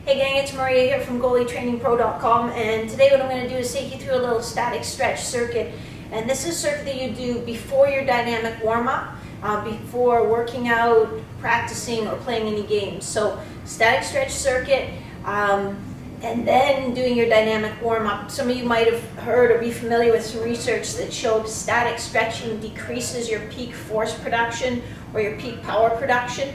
Hey gang, it's Maria here from goalietrainingpro.com, and today what I'm going to do is take you through a little static stretch circuit. And this is a circuit that you do before your dynamic warm-up, before working out, practicing, or playing any games. So static stretch circuit, and then doing your dynamic warm-up. Some of you might have heard or be familiar with some research that showed static stretching decreases your peak force production or your peak power production.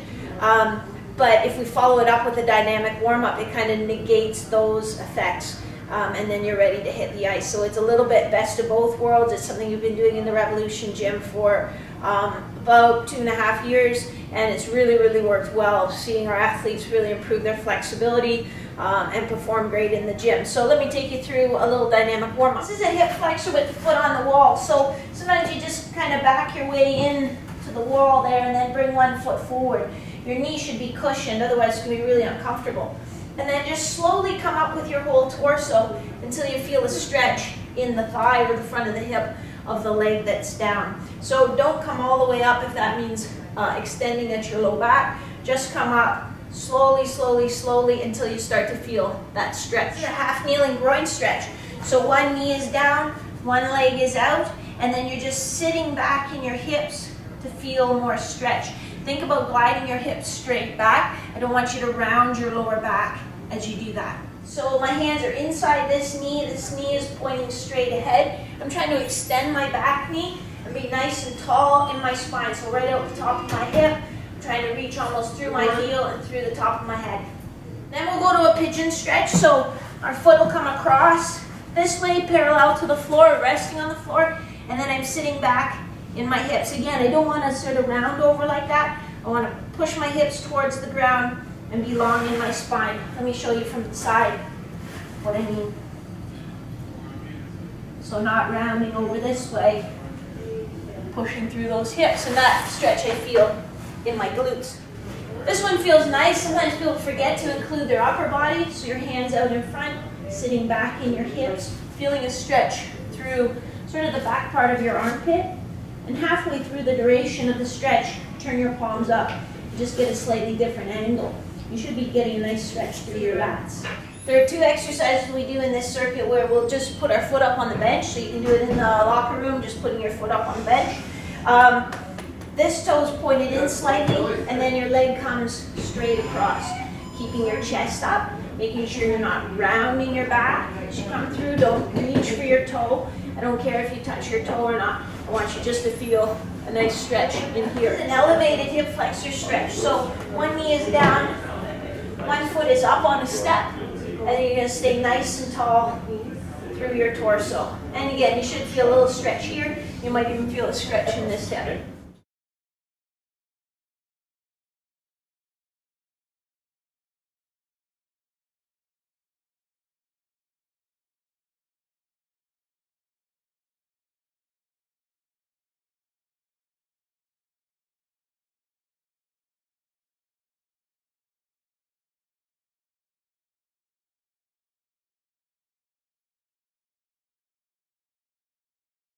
But if we follow it up with a dynamic warm-up, it kind of negates those effects, and then you're ready to hit the ice. So it's a little bit best of both worlds. It's something you've been doing in the Revolution gym for about 2.5 years, and it's really worked well, seeing our athletes really improve their flexibility and perform great in the gym. So let me take you through a little dynamic warm-up. This is a hip flexor with the foot on the wall. So sometimes you just kind of back your way in to the wall there and then bring one foot forward. Your knee should be cushioned, otherwise it's going to be really uncomfortable. And then just slowly come up with your whole torso until you feel a stretch in the thigh or the front of the hip of the leg that's down. So don't come all the way up if that means extending at your low back. Just come up slowly until you start to feel that stretch. This is a half kneeling groin stretch. So one knee is down, one leg is out, and then you're just sitting back in your hips to feel more stretch. Think about gliding your hips straight back. I don't want you to round your lower back as you do that. So my hands are inside this knee is pointing straight ahead. I'm trying to extend my back knee and be nice and tall in my spine. So right out the top of my hip, I'm trying to reach almost through my heel and through the top of my head. Then we'll go to a pigeon stretch. So our foot will come across this way, parallel to the floor, resting on the floor, and then I'm sitting back in my hips. Again, I don't want to sort of round over like that. I want to push my hips towards the ground and be long in my spine. Let me show you from the side what I mean. So not rounding over this way, pushing through those hips, and that stretch I feel in my glutes. This one feels nice. Sometimes people forget to include their upper body, so your hands out in front, sitting back in your hips, feeling a stretch through sort of the back part of your armpit. And halfway through the duration of the stretch, turn your palms up. Just get a slightly different angle. You should be getting a nice stretch through your lats. There are two exercises we do in this circuit where we'll just put our foot up on the bench. So you can do it in the locker room, just putting your foot up on the bench. This toe is pointed in slightly, and then your leg comes straight across. Keeping your chest up, making sure you're not rounding your back as you come through. Don't reach for your toe. I don't care if you touch your toe or not. I want you just to feel a nice stretch in here. It's an elevated hip flexor stretch. So one knee is down, one foot is up on a step, and then you're going to stay nice and tall through your torso. And again, you should feel a little stretch here. You might even feel a stretch in this hip.